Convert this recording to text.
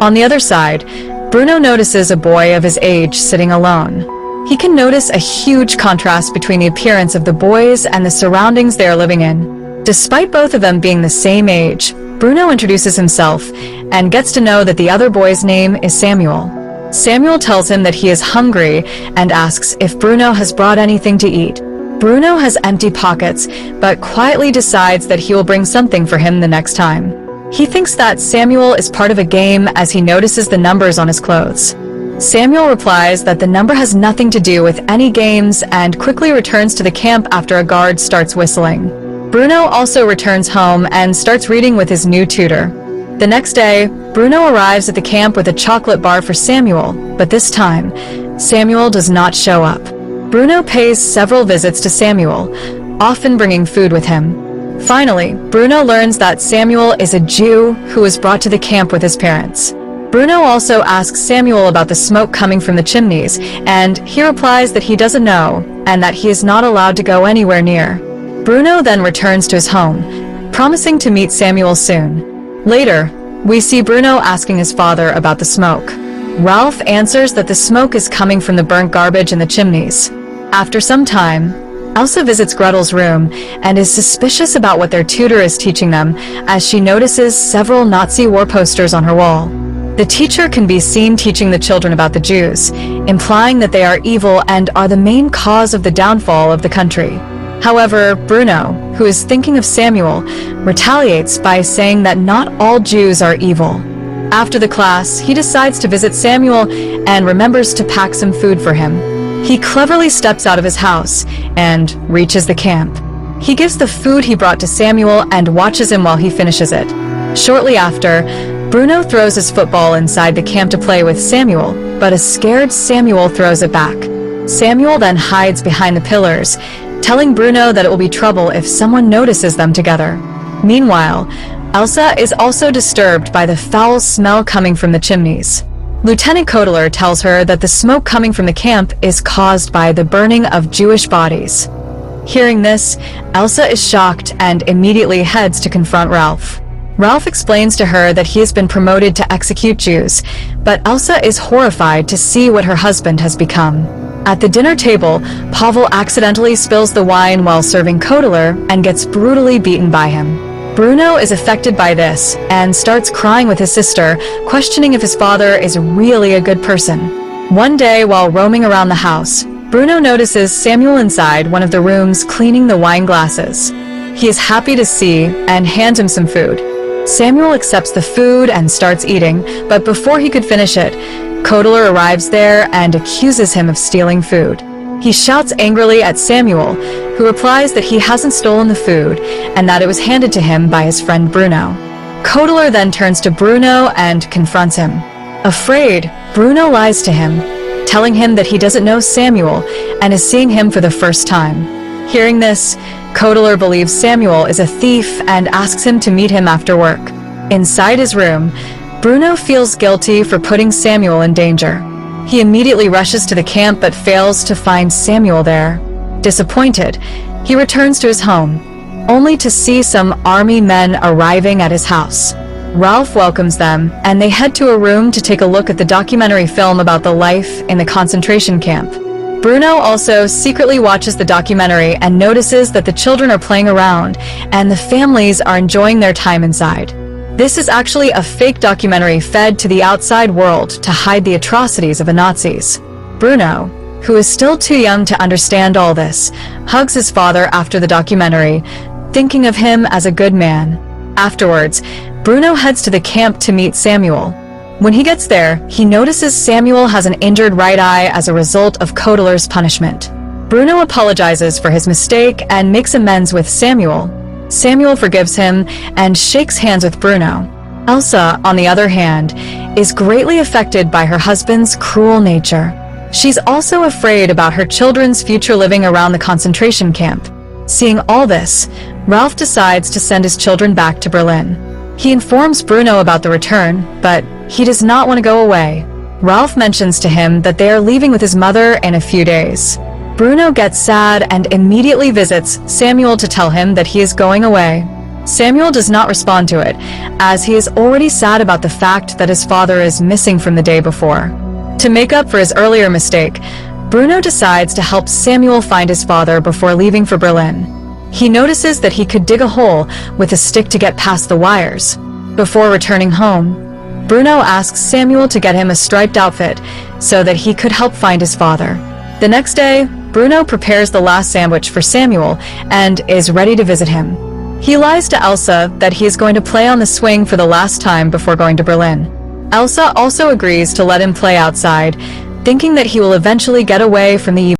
On the other side, Bruno notices a boy of his age sitting alone. He can notice a huge contrast between the appearance of the boys and the surroundings they are living in. Despite both of them being the same age, Bruno introduces himself and gets to know that the other boy's name is Samuel. Samuel tells him that he is hungry and asks if Bruno has brought anything to eat. Bruno has empty pockets, but quietly decides that he will bring something for him the next time. He thinks that Samuel is part of a game as he notices the numbers on his clothes. Samuel replies that the number has nothing to do with any games and quickly returns to the camp after a guard starts whistling. Bruno also returns home and starts reading with his new tutor. The next day, Bruno arrives at the camp with a chocolate bar for Samuel, but this time, Samuel does not show up. Bruno pays several visits to Samuel, often bringing food with him. Finally, Bruno learns that Samuel is a Jew who was brought to the camp with his parents. Bruno also asks Samuel about the smoke coming from the chimneys, and he replies that he doesn't know and that he is not allowed to go anywhere near. Bruno then returns to his home, promising to meet Samuel soon. Later, we see Bruno asking his father about the smoke. Ralph answers that the smoke is coming from the burnt garbage in the chimneys. After some time, Elsa visits Gretel's room and is suspicious about what their tutor is teaching them as she notices several Nazi war posters on her wall. The teacher can be seen teaching the children about the Jews, implying that they are evil and are the main cause of the downfall of the country. However, Bruno, who is thinking of Samuel, retaliates by saying that not all Jews are evil. After the class, he decides to visit Samuel and remembers to pack some food for him. He cleverly steps out of his house and reaches the camp. He gives the food he brought to Samuel and watches him while he finishes it. Shortly after, Bruno throws his football inside the camp to play with Samuel, but a scared Samuel throws it back. Samuel then hides behind the pillars, telling Bruno that it will be trouble if someone notices them together. Meanwhile, Elsa is also disturbed by the foul smell coming from the chimneys. Lieutenant Kotler tells her that the smoke coming from the camp is caused by the burning of Jewish bodies. Hearing this, Elsa is shocked and immediately heads to confront Ralph. Ralph explains to her that he has been promoted to execute Jews, but Elsa is horrified to see what her husband has become. At the dinner table, Pavel accidentally spills the wine while serving Kotler and gets brutally beaten by him. Bruno is affected by this and starts crying with his sister, questioning if his father is really a good person. One day, while roaming around the house, Bruno notices Samuel inside one of the rooms cleaning the wine glasses. He is happy to see and hands him some food. Samuel accepts the food and starts eating, but before he could finish it, Kotler arrives there and accuses him of stealing food. He shouts angrily at Samuel, who replies that he hasn't stolen the food and that it was handed to him by his friend Bruno. Kotler then turns to Bruno and confronts him. Afraid, Bruno lies to him, telling him that he doesn't know Samuel and is seeing him for the first time. Hearing this, Kotler believes Samuel is a thief and asks him to meet him after work. Inside his room, Bruno feels guilty for putting Samuel in danger. He immediately rushes to the camp but fails to find Samuel there. Disappointed, he returns to his home, only to see some army men arriving at his house. Ralph welcomes them, and they head to a room to take a look at the documentary film about the life in the concentration camp. Bruno also secretly watches the documentary and notices that the children are playing around and the families are enjoying their time inside. This is actually a fake documentary fed to the outside world to hide the atrocities of the Nazis. Bruno, who is still too young to understand all this, hugs his father after the documentary, thinking of him as a good man. Afterwards, Bruno heads to the camp to meet Samuel. When he gets there, he notices Samuel has an injured right eye as a result of Kotler's punishment. Bruno apologizes for his mistake and makes amends with Samuel. Samuel forgives him and shakes hands with Bruno. Elsa, on the other hand, is greatly affected by her husband's cruel nature. She's also afraid about her children's future living around the concentration camp. Seeing all this, Ralph decides to send his children back to Berlin. He informs Bruno about the return, but he does not want to go away. Ralph mentions to him that they are leaving with his mother in a few days. Bruno gets sad and immediately visits Samuel to tell him that he is going away. Samuel does not respond to it, as he is already sad about the fact that his father is missing from the day before. To make up for his earlier mistake, Bruno decides to help Samuel find his father before leaving for Berlin. He notices that he could dig a hole with a stick to get past the wires. Before returning home, Bruno asks Samuel to get him a striped outfit so that he could help find his father. The next day, Bruno prepares the last sandwich for Samuel and is ready to visit him. He lies to Elsa that he is going to play on the swing for the last time before going to Berlin. Elsa also agrees to let him play outside, thinking that he will eventually get away from the